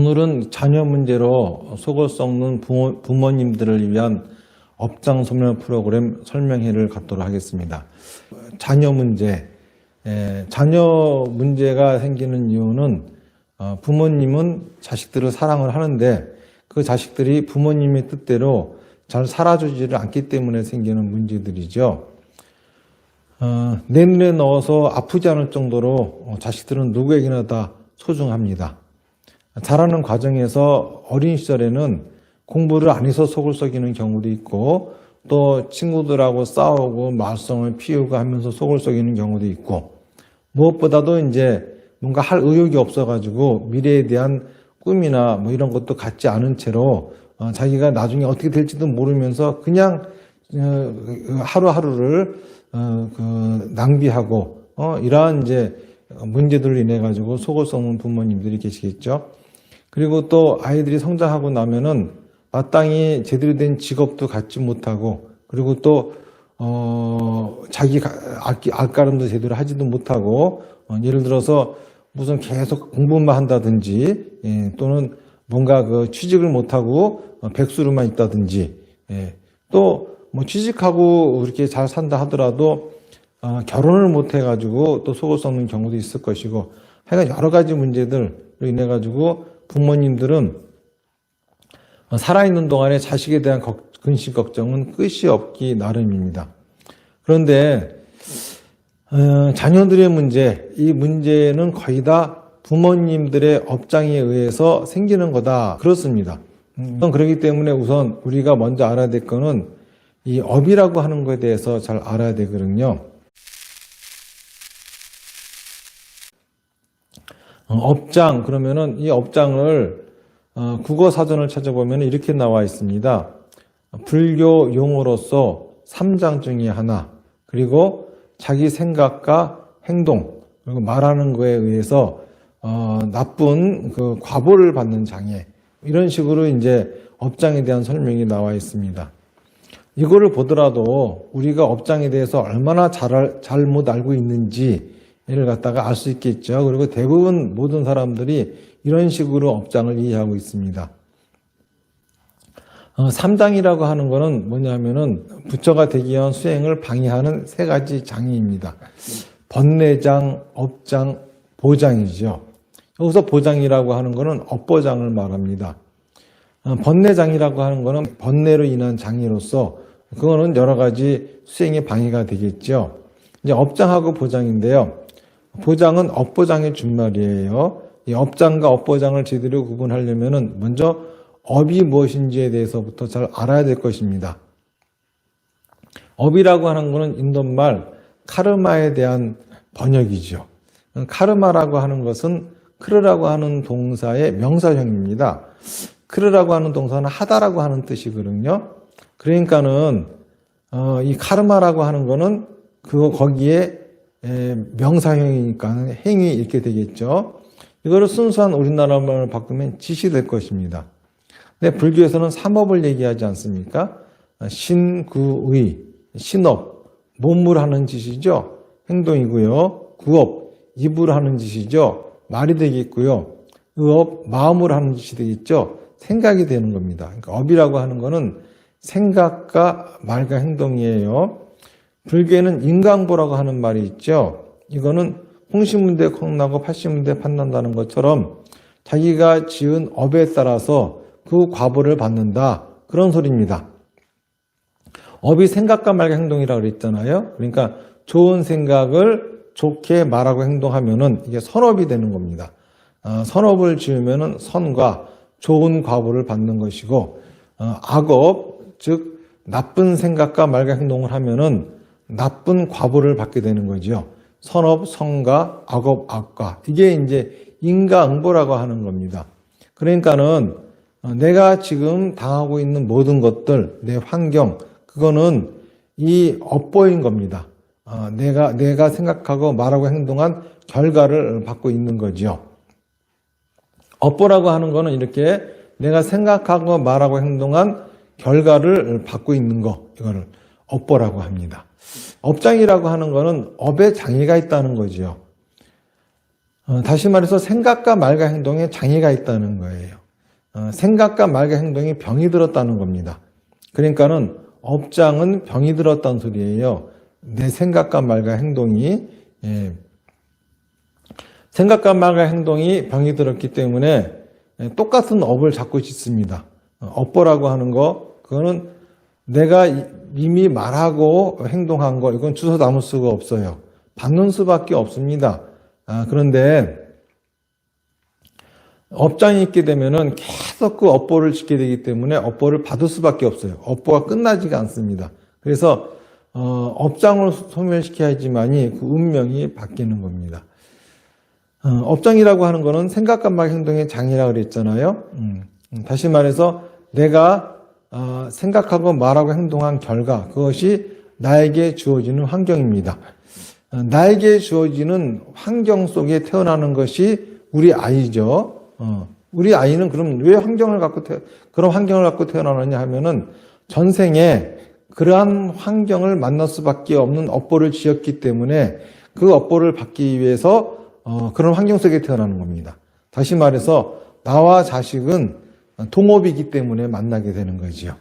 오늘은 자녀 문제로 속을 썩는 부모님들을 위한 업장 소멸 프로그램 설명회를 갖도록 하겠습니다. 자녀 문제, 자녀 문제가 생기는 이유는 부모님은 자식들을 사랑을 하는데 그 자식들이 부모님의 뜻대로 잘 살아주지를 않기 때문에 생기는 문제들이죠. 내 눈에 넣어서 아프지 않을 정도로 자식들은 누구에게나 다 소중합니다. 자라는 과정에서 어린 시절에는 공부를 안 해서 속을 썩이는 경우도 있고 또 친구들하고 싸우고 말썽을 피우고 하면서 속을 썩이는 경우도 있고 무엇보다도 이제 뭔가 할 의욕이 없어가지고 미래에 대한 꿈이나 뭐 이런 것도 갖지 않은 채로 자기가 나중에 어떻게 될지도 모르면서 그냥 하루하루를 낭비하고 이러한 이제 문제들로 인해 가지고 속을 썩는 부모님들이 계시겠죠. 그리고 또 아이들이 성장하고 나면은 마땅히 제대로 된 직업도 갖지 못하고 그리고 또 자기 알가름도 제대로 하지도 못하고 예를 들어서 무슨 계속 공부만 한다든지 또는 뭔가 그 취직을 못하고 백수로만 있다든지 또 뭐 취직하고 이렇게 잘 산다 하더라도 결혼을 못 해가지고 또 속을 썩는 경우도 있을 것이고 하여간 여러 가지 문제들로 인해 가지고 부모님들은 살아있는 동안에 자식에 대한 근심 걱정은 끝이 없기 나름입니다. 그런데 자녀들의 문제, 이 문제는 거의 다 부모님들의 업장에 의해서 생기는 거다 그렇습니다. 그렇기 때문에 우선 우리가 먼저 알아야 될 거는 이 업이라고 하는 것에 대해서 잘 알아야 되거든요. 업장 그러면은 이 업장을 국어 사전을 찾아보면 이렇게 나와 있습니다. 불교 용어로서 3장 중에 하나, 그리고 자기 생각과 행동, 그리고 말하는 거에 의해서 나쁜 그 과보를 받는 장애, 이런 식으로 이제 업장에 대한 설명이 나와 있습니다. 이거를 보더라도 우리가 업장에 대해서 얼마나 잘못 알고 있는지를 갖다가 알 수 있겠죠. 그리고 대부분 모든 사람들이 이런 식으로 업장을 이해하고 있습니다. 3장이라고 하는 거는 뭐냐면은 부처가 되기 위한 수행을 방해하는 세 가지 장애입니다. 번뇌장, 업장, 보장이죠. 여기서 보장이라고 하는 거는 업보장을 말합니다. 번뇌장이라고 하는 거는 번뇌로 인한 장애로서 그거는 여러 가지 수행에 방해가 되겠죠. 이제 업장하고 보장인데요. 보장은 업보장의 준말이에요. 이 업장과 업보장을 제대로 구분하려면은 먼저 업이 무엇인지에 대해서부터 잘 알아야 될 것입니다. 업이라고 하는 것은 인도말 카르마에 대한 번역이죠. 카르마라고 하는 것은 크르라고 하는 동사의 명사형입니다. 크르라고 하는 동사는 하다라고 하는 뜻이거든요. 그러니까는 이 카르마라고 하는 거는 거기에 명사형이니까 행위 이렇게 되겠죠. 이거를 순수한 우리나라 말로 바꾸면 짓이 될 것입니다. 근데 불교에서는 삼업을 얘기하지 않습니까? 신구의, 신업, 몸으로 하는 짓이죠. 행동이고요. 구업, 입으로 하는 짓이죠. 말이 되겠고요. 의업, 마음으로 하는 짓이 되겠죠. 생각이 되는 겁니다. 그러니까 업이라고 하는 거는 생각과 말과 행동이에요. 불교에는 인강보라고 하는 말이 있죠. 이거는 홍시문대 콩나고 팔시문대 판난다는 것처럼 자기가 지은 업에 따라서 그 과보를 받는다. 그런 소리입니다. 업이 생각과 말과 행동이라고 그랬잖아요. 그러니까 좋은 생각을 좋게 말하고 행동하면은 이게 선업이 되는 겁니다. 선업을 지으면은 선과 좋은 과보를 받는 것이고, 악업, 즉 나쁜 생각과 말과 행동을 하면은 나쁜 과보를 받게 되는 거죠. 선업, 성과, 악업, 악과. 이게 이제 인과응보라고 하는 겁니다. 그러니까는 내가 지금 당하고 있는 모든 것들, 내 환경, 그거는 이 업보인 겁니다. 내가 생각하고 말하고 행동한 결과를 받고 있는 거죠. 업보라고 하는 거는 이렇게 내가 생각하고 말하고 행동한 결과를 받고 있는 거, 이거를 업보라고 합니다. 업장이라고 하는 거는 업에 장애가 있다는 거죠. 다시 말해서 생각과 말과 행동에 장애가 있다는 거예요. 생각과 말과 행동에 병이 들었다는 겁니다. 그러니까는 업장은 병이 들었다는 소리예요. 내 생각과 말과 행동이 생각과 말과 행동이 병이 들었기 때문에 똑같은 업을 잡고 있습니다. 업보라고 하는 거, 그거는 내가 이미 말하고 행동한 거, 이건 주워 담을 수가 없어요. 받는 수밖에 없습니다. 그런데 업장이 있게 되면은 계속 그 업보를 짓게 되기 때문에 업보를 받을 수밖에 없어요. 업보가 끝나지가 않습니다. 그래서 업장을 소멸시켜야지만이 그 운명이 바뀌는 겁니다. 업장이라고 하는 거는 생각과 말 행동의 장애라고 그랬잖아요. 다시 말해서 내가 생각하고 말하고 행동한 결과, 그것이 나에게 주어지는 환경입니다. 나에게 주어지는 환경 속에 태어나는 것이 우리 아이죠. 우리 아이는 그럼 왜 그런 환경을 갖고 태어나느냐 하면은 전생에 그러한 환경을 만날 수밖에 없는 업보를 지었기 때문에 그 업보를 받기 위해서 그런 환경 속에 태어나는 겁니다. 다시 말해서 나와 자식은 동업이기 때문에 만나게 되는 거지요.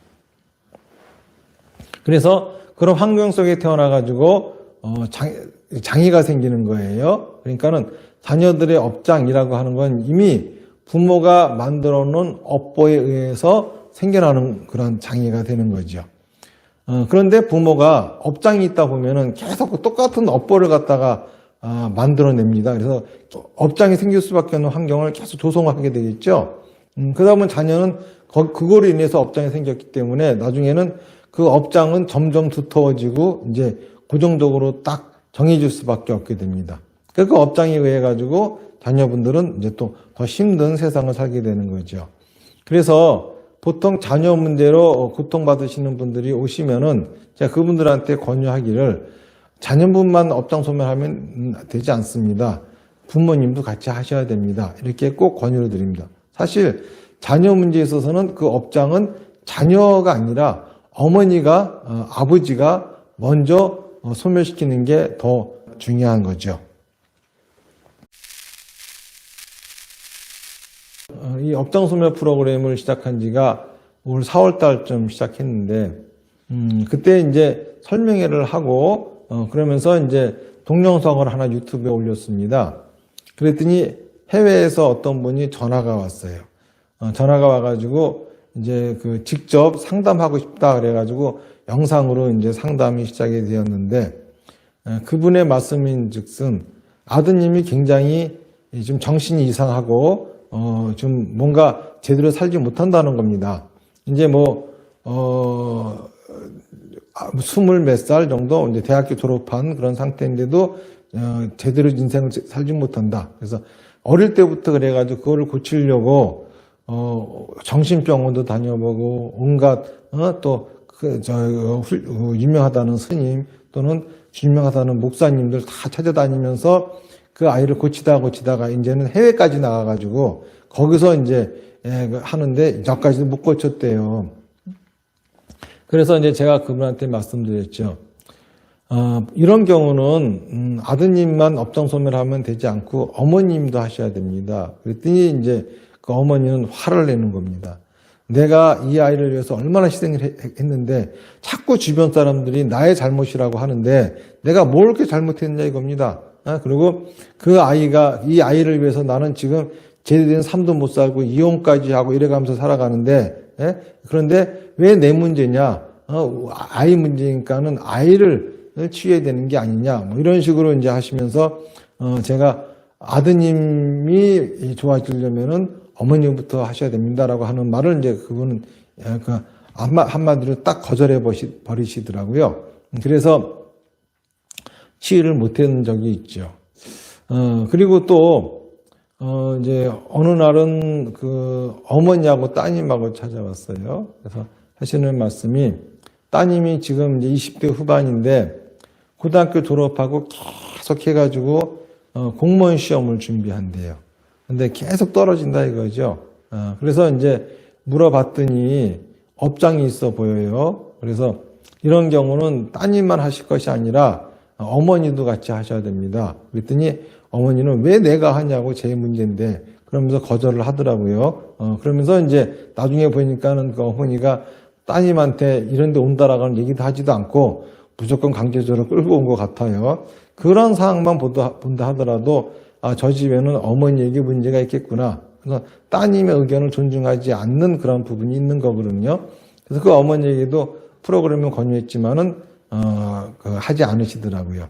그래서 그런 환경 속에 태어나가지고 장애가 생기는 거예요. 그러니까는 자녀들의 업장이라고 하는 건 이미 부모가 만들어 놓은 업보에 의해서 생겨나는 그런 장애가 되는 거죠. 그런데 부모가 업장이 있다 보면은 계속 똑같은 업보를 갖다가 만들어냅니다. 그래서 업장이 생길 수밖에 없는 환경을 계속 조성하게 되겠죠. 그러다 보면 자녀는 그거로 인해서 업장이 생겼기 때문에 나중에는 그 업장은 점점 두터워지고 이제 고정적으로 딱 정해질 수밖에 없게 됩니다. 그 업장에 의해 가지고 자녀분들은 이제 또 더 힘든 세상을 살게 되는 거죠. 그래서 보통 자녀 문제로 고통받으시는 분들이 오시면은 제가 그분들한테 권유하기를 자녀분만 업장 소멸하면 되지 않습니다. 부모님도 같이 하셔야 됩니다. 이렇게 꼭 권유를 드립니다. 사실 자녀 문제에 있어서는 그 업장은 자녀가 아니라 어머니가 아버지가 먼저 소멸시키는 게 더 중요한 거죠. 이 업장 소멸 프로그램을 시작한 지가 올 4월 달쯤 시작했는데 그때 이제 설명회를 하고 그러면서 이제 동영상을 하나 유튜브에 올렸습니다. 그랬더니 해외에서 어떤 분이 전화가 왔어요. 전화가 와가지고 이제 그 직접 상담하고 싶다 그래가지고 영상으로 이제 상담이 시작이 되었는데 그분의 말씀인즉슨 아드님이 굉장히 좀 정신이 이상하고 좀 뭔가 제대로 살지 못한다는 겁니다. 이제 스물 몇 살 정도 이제 대학교 졸업한 그런 상태인데도 제대로 인생을 살지 못한다. 그래서 어릴 때부터 그래가지고 그거를 고치려고 정신병원도 다녀보고 온갖 유명하다는 스님 또는 유명하다는 목사님들 다 찾아다니면서 그 아이를 고치다가 이제는 해외까지 나가가지고 거기서 이제 하는데 여기까지도 못 고쳤대요. 그래서 이제 제가 그분한테 말씀드렸죠. 이런 경우는 아드님만 업장 소멸하면 되지 않고 어머님도 하셔야 됩니다. 그랬더니 이제 그 어머니는 화를 내는 겁니다. 내가 이 아이를 위해서 얼마나 희생을 했는데 자꾸 주변 사람들이 나의 잘못이라고 하는데 내가 뭘 그렇게 잘못했냐 이겁니다. 그리고 이 아이를 위해서 나는 지금 제대로 된 삶도 못 살고 이혼까지 하고 이래가면서 살아가는데, 그런데 왜 내 문제냐? 아이 문제니까는 아이를 치유해야 되는 게 아니냐? 뭐 이런 식으로 이제 하시면서, 제가 아드님이 좋아지려면은 어머니부터 하셔야 됩니다라고 하는 말을 이제 그분은 한마디로 딱 거절해 버리시더라고요. 그래서 치유를 못한 적이 있죠. 그리고 또, 이제 어느 날은 그 어머니하고 따님하고 찾아왔어요. 그래서 하시는 말씀이 따님이 지금 이제 20대 후반인데 고등학교 졸업하고 계속 해가지고 공무원 시험을 준비한대요. 근데 계속 떨어진다 이거죠. 그래서 이제 물어봤더니 업장이 있어 보여요. 그래서 이런 경우는 따님만 하실 것이 아니라 어머니도 같이 하셔야 됩니다. 그랬더니 어머니는 왜 내가 하냐고 제 문제인데 그러면서 거절을 하더라고요. 그러면서 이제 나중에 보니까는 그 어머니가 따님한테 이런 데 온다라고는 얘기도 하지도 않고 무조건 강제적으로 끌고 온 것 같아요. 그런 상황만 본다 하더라도 저 집에는 어머니에게 문제가 있겠구나. 그래서 따님의 의견을 존중하지 않는 그런 부분이 있는 거거든요. 그래서 그 어머니에게도 프로그램을 권유했지만은 하지 않으시더라고요.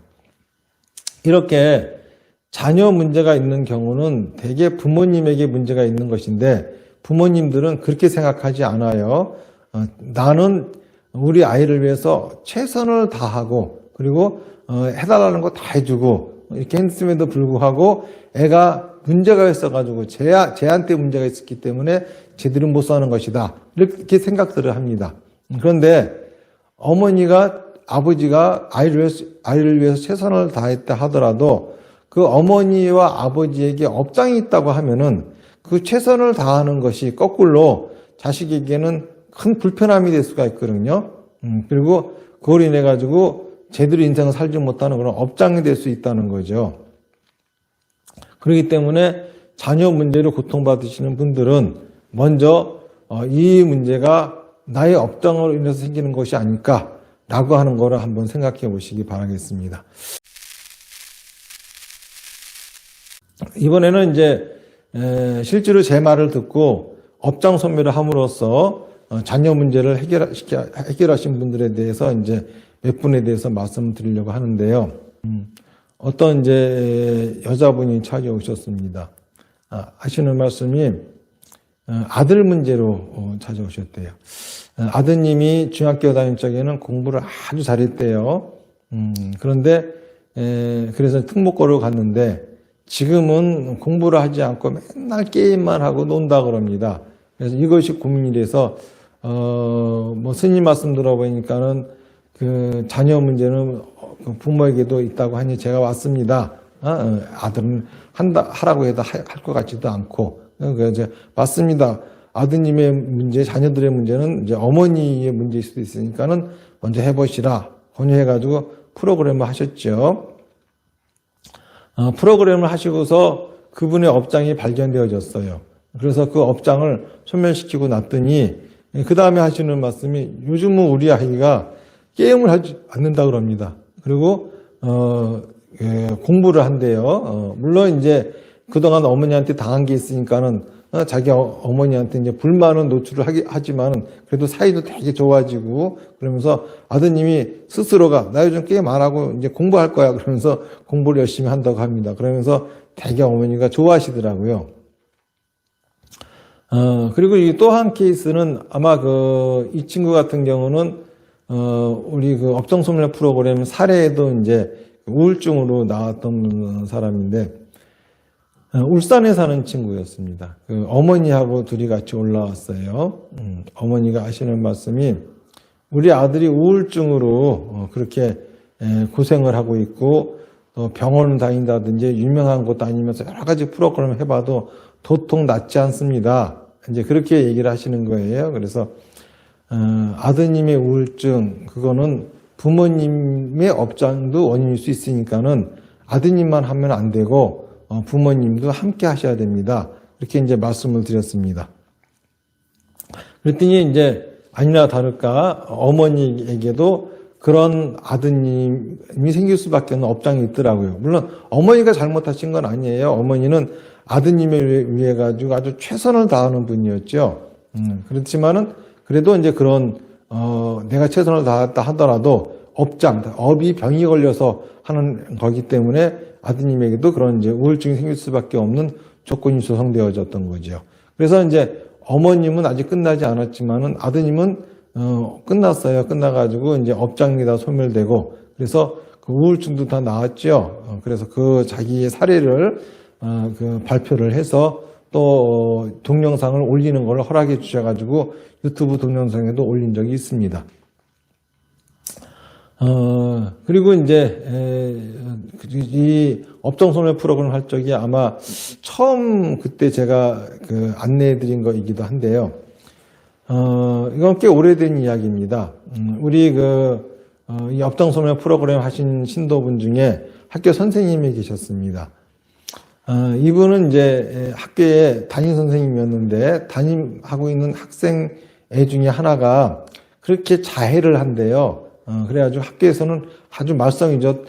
이렇게 자녀 문제가 있는 경우는 대개 부모님에게 문제가 있는 것인데 부모님들은 그렇게 생각하지 않아요. 나는 우리 아이를 위해서 최선을 다하고 그리고 해달라는 거 다 해주고 이렇게 했음에도 불구하고 애가 문제가 있어가지고 쟤한테 문제가 있었기 때문에 제대로 못 사는 것이다. 이렇게 생각들을 합니다. 그런데 어머니가 아버지가 아이를 위해서 최선을 다했다 하더라도 그 어머니와 아버지에게 업장이 있다고 하면은 그 최선을 다하는 것이 거꾸로 자식에게는 큰 불편함이 될 수가 있거든요. 그리고 그걸 인해 가지고 제대로 인생을 살지 못하는 그런 업장이 될 수 있다는 거죠. 그렇기 때문에 자녀 문제로 고통받으시는 분들은 먼저 이 문제가 나의 업장으로 인해서 생기는 것이 아닐까라고 하는 거를 한번 생각해 보시기 바라겠습니다. 이번에는 이제 실제로 제 말을 듣고 업장 소멸을 함으로써 자녀 문제를 해결하신 분들에 대해서 이제 몇 분에 대해서 말씀드리려고 하는데요. 어떤 이제 여자분이 찾아오셨습니다. 하시는 말씀이 아들 문제로 찾아오셨대요. 아드님이 중학교 다닐 적에는 공부를 아주 잘했대요. 그런데 그래서 특목고를 갔는데 지금은 공부를 하지 않고 맨날 게임만 하고 논다 그럽니다. 그래서 이것이 고민이 돼서 뭐 스님 말씀 들어보니까는 그 자녀 문제는 부모에게도 있다고 하니 제가 왔습니다. 아들은 하라고 해도 할 것 같지도 않고 그래서 맞습니다. 아드님의 문제, 자녀들의 문제는 이제 어머니의 문제일 수도 있으니까는 먼저 해보시라 권유해가지고 프로그램을 하셨죠. 프로그램을 하시고서 그분의 업장이 발견되어졌어요. 그래서 그 업장을 소멸시키고 났더니 그 다음에 하시는 말씀이 요즘은 우리 아이가 게임을 하지 않는다 그럽니다. 그리고 공부를 한대요. 물론 이제 그동안 어머니한테 당한 게 있으니까는 자기 어머니한테 이제 불만은 노출을 하지만은 그래도 사이도 되게 좋아지고 그러면서 아드님이 스스로가 나 요즘 게임 안 하고 이제 공부할 거야 그러면서 공부를 열심히 한다고 합니다. 그러면서 되게 어머니가 좋아하시더라고요. 그리고 이 또 한 케이스는 아마 이 친구 같은 경우는 우리 그 업종소멸 프로그램 사례에도 이제 우울증으로 나왔던 사람인데 울산에 사는 친구였습니다. 그 어머니하고 둘이 같이 올라왔어요. 어머니가 하시는 말씀이 우리 아들이 우울증으로 그렇게 고생을 하고 있고 또 병원을 다닌다든지 유명한 곳 다니면서 여러 가지 프로그램을 해봐도 도통 낫지 않습니다. 이제 그렇게 얘기를 하시는 거예요. 그래서 아드님의 우울증 그거는 부모님의 업장도 원인일 수 있으니까는 아드님만 하면 안 되고 부모님도 함께 하셔야 됩니다. 이렇게 이제 말씀을 드렸습니다. 그랬더니 이제 아니나 다를까 어머니에게도 그런 아드님이 생길 수밖에 없는 업장이 있더라고요. 물론 어머니가 잘못하신 건 아니에요. 어머니는 아드님을 위해 가지고 아주 최선을 다하는 분이었죠. 그렇지만은 그래도 이제 그런 내가 최선을 다했다 하더라도 업이 병이 걸려서 하는 거기 때문에 아드님에게도 그런 이제 우울증이 생길 수밖에 없는 조건이 조성되어졌던 거죠. 그래서 이제 어머님은 아직 끝나지 않았지만은 아드님은 끝났어요. 끝나가지고 이제 업장이 다 소멸되고 그래서 그 우울증도 다 나았죠. 그래서 그 자기의 사례를 발표를 해서 또 동영상을 올리는 걸 허락해 주셔가지고 유튜브 동영상에도 올린 적이 있습니다. 그리고 이제 이 업종소멸 프로그램 할 적이 아마 처음 그때 제가 안내해 드린 거이기도 한데요. 이건 꽤 오래된 이야기입니다. 우리 이 업종소멸 프로그램 하신 신도분 중에 학교 선생님이 계셨습니다. 이분은 이제 학교에 담임 선생님이었는데 담임하고 있는 학생 애 중에 하나가 그렇게 자해를 한대요. 그래가지고 학교에서는 아주 말썽이죠.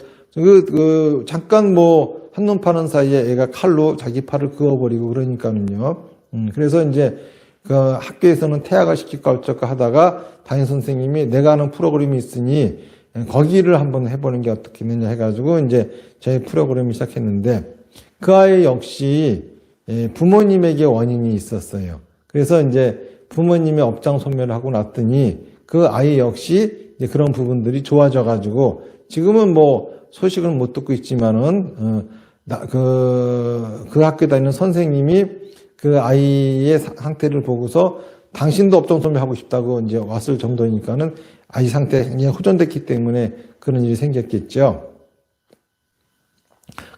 잠깐 뭐 한눈 파는 사이에 애가 칼로 자기 팔을 그어버리고 그러니까는요. 그래서 이제 그 학교에서는 퇴학을 시킬까 어쩔까 하다가 담임 선생님이 내가 하는 프로그램이 있으니 거기를 한번 해보는 게 어떻겠느냐 해가지고 이제 저희 프로그램을 시작했는데 그 아이 역시 부모님에게 원인이 있었어요. 그래서 이제 부모님의 업장 소멸을 하고 났더니 그 아이 역시 이제 그런 부분들이 좋아져가지고 지금은 뭐 소식을 못 듣고 있지만은 그 학교 다니는 선생님이 그 아이의 상태를 보고서 당신도 업종 소멸하고 싶다고 이제 왔을 정도니까는 아이 상태가 굉장히 호전됐기 때문에 그런 일이 생겼겠죠.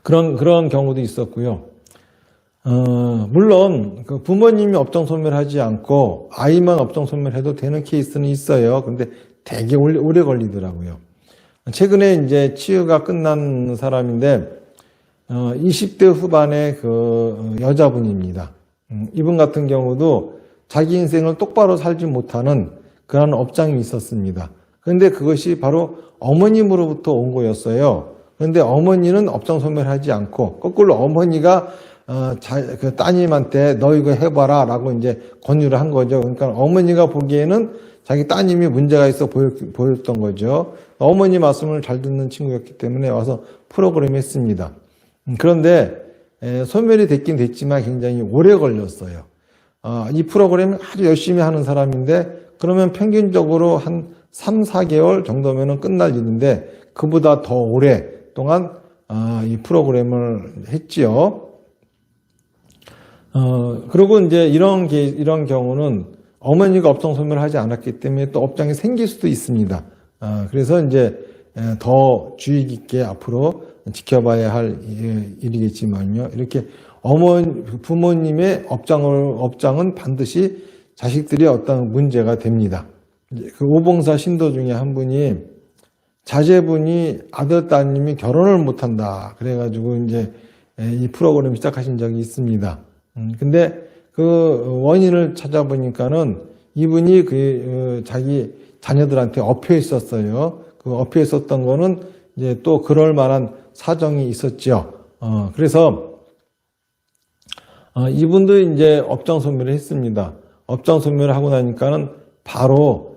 그런 경우도 있었고요. 물론 그 부모님이 업종 소멸하지 않고 아이만 업종 소멸해도 되는 케이스는 있어요. 근데 되게 오래 걸리더라고요. 최근에 이제 치유가 끝난 사람인데 20대 후반의 그 여자분입니다. 이분 같은 경우도 자기 인생을 똑바로 살지 못하는 그런 업장이 있었습니다. 그런데 그것이 바로 어머님으로부터 온 거였어요. 그런데 어머니는 업장 소멸하지 않고 거꾸로 어머니가 그 따님한테 너 이거 해봐라 라고 이제 권유를 한 거죠. 그러니까 어머니가 보기에는 자기 따님이 문제가 있어 보였던 거죠. 어머니 말씀을 잘 듣는 친구였기 때문에 와서 프로그램 했습니다. 그런데 소멸이 됐긴 됐지만 굉장히 오래 걸렸어요. 이 프로그램을 아주 열심히 하는 사람인데 그러면 평균적으로 한 3, 4개월 정도면 끝날 일인데 그보다 더 오랫동안 이 프로그램을 했지요. 그리고 이제 이런 경우는 어머니가 업종 소멸하지 않았기 때문에 또 업장이 생길 수도 있습니다. 그래서 이제 더 주의 깊게 앞으로 지켜봐야 할 일이겠지만요. 이렇게 부모님의 업장은 반드시 자식들이 어떤 문제가 됩니다. 그 오봉사 신도 중에 한 분이 자제분이 아들 따님이 결혼을 못한다. 그래가지고 이제 이 프로그램 시작하신 적이 있습니다. 근데 그 원인을 찾아보니까는 이분이 자기 자녀들한테 엎여 있었어요. 그 엎여 있었던 거는 이제 또 그럴 만한 사정이 있었죠. 그래서 이분도 이제 업장 소멸을 했습니다. 업장 소멸을 하고 나니까는 바로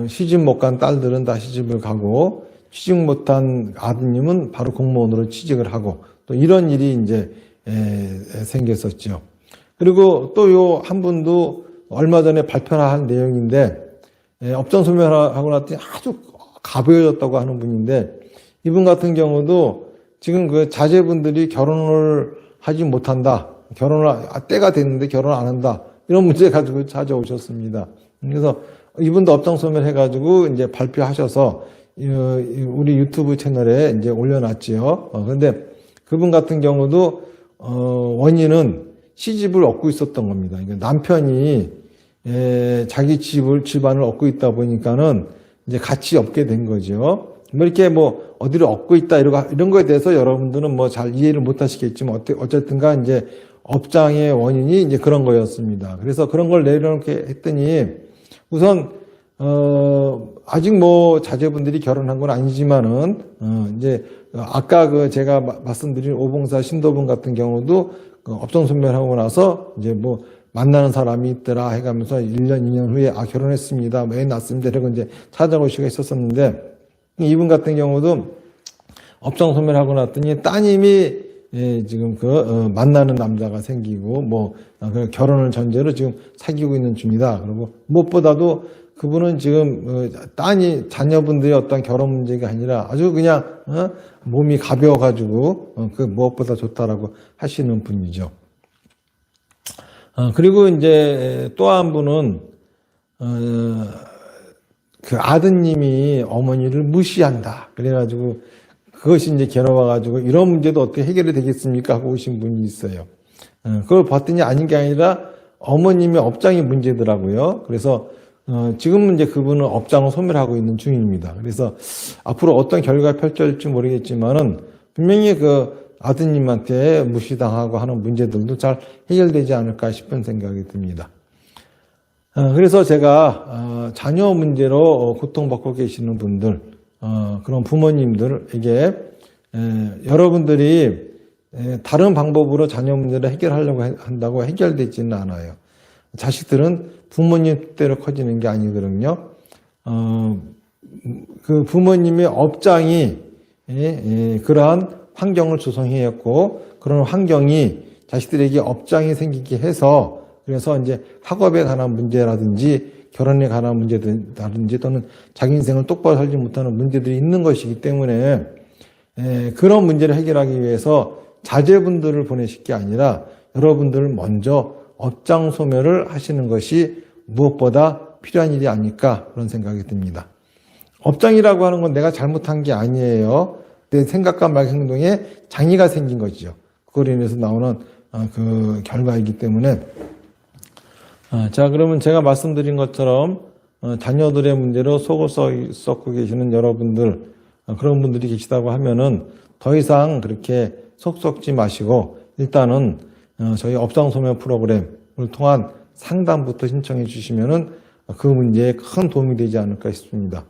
시집 못 간 딸들은 다 시집을 가고 취직 못한 아드님은 바로 공무원으로 취직을 하고 또 이런 일이 이제 생겼었죠. 그리고 또 요 한 분도 얼마 전에 발표한 내용인데 업장 소멸하고 났더니 아주 가벼워졌다고 하는 분인데 이분 같은 경우도 지금 그 자제분들이 결혼을 하지 못한다. 때가 됐는데 결혼 안 한다. 이런 문제 가지고 찾아오셨습니다. 그래서 이분도 업장 소멸해가지고 이제 발표하셔서 우리 유튜브 채널에 이제 올려놨지요. 그런데 그분 같은 경우도 원인은 시집을 얻고 있었던 겁니다. 남편이 자기 집안을 얻고 있다 보니까는 이제 같이 얻게 된 거죠. 뭐 이렇게 뭐 어디를 얻고 있다 이런 거에 대해서 여러분들은 뭐 잘 이해를 못 하시겠지만 어쨌든간 이제 업장의 원인이 이제 그런 거였습니다. 그래서 그런 걸 내려놓게 했더니 우선 아직 뭐 자제분들이 결혼한 건 아니지만은 이제 아까 제가 말씀드린 오봉사 신도분 같은 경우도 업종 소멸하고 나서 이제 뭐 만나는 사람이 있더라 해가면서 1년, 2년 후에 결혼했습니다. 애 낳았습니다. 이러고 이제 찾아올 수가 있었었는데 이분 같은 경우도 업종 소멸하고 났더니 따님이 지금 만나는 남자가 생기고 결혼을 전제로 지금 사귀고 있는 중이다. 그리고 무엇보다도 그분은 지금 자녀분들의 어떤 결혼 문제가 아니라 아주 그냥 몸이 가벼워가지고 그 무엇보다 좋다라고 하시는 분이죠. 그리고 이제 또 한 분은 그 아드님이 어머니를 무시한다. 그래가지고 그것이 이제 괴로워가지고 이런 문제도 어떻게 해결이 되겠습니까? 하고 오신 분이 있어요. 그걸 봤더니 아닌 게 아니라 어머님의 업장이 문제더라고요. 그래서 지금은 이제 그분은 업장을 소멸하고 있는 중입니다. 그래서 앞으로 어떤 결과가 펼쳐질지 모르겠지만은 분명히 그 아드님한테 무시당하고 하는 문제들도 잘 해결되지 않을까 싶은 생각이 듭니다. 그래서 제가 자녀 문제로 고통받고 계시는 분들, 그런 부모님들에게 여러분들이 다른 방법으로 자녀 문제를 해결하려고 한다고 해결되지는 않아요. 자식들은 부모님 뜻대로 커지는 게 아니거든요. 그 부모님의 업장이 그러한 환경을 조성해왔고, 그런 환경이 자식들에게 업장이 생기게 해서, 그래서 이제 학업에 관한 문제라든지 결혼에 관한 문제라든지 또는 자기 인생을 똑바로 살지 못하는 문제들이 있는 것이기 때문에 그런 문제를 해결하기 위해서 자제분들을 보내실 게 아니라 여러분들 먼저 업장 소멸을 하시는 것이 무엇보다 필요한 일이 아닐까 그런 생각이 듭니다. 업장이라고 하는 건 내가 잘못한 게 아니에요. 내 생각과 말 행동에 장애가 생긴 것이죠. 그걸로 인해서 나오는 그 결과이기 때문에 자, 그러면 제가 말씀드린 것처럼 자녀들의 문제로 속을 썩고 계시는 여러분들, 그런 분들이 계시다고 하면은 더 이상 그렇게 속 썩지 마시고 일단은 저희 업장소멸 프로그램을 통한 상담부터 신청해 주시면은 그 문제에 큰 도움이 되지 않을까 싶습니다.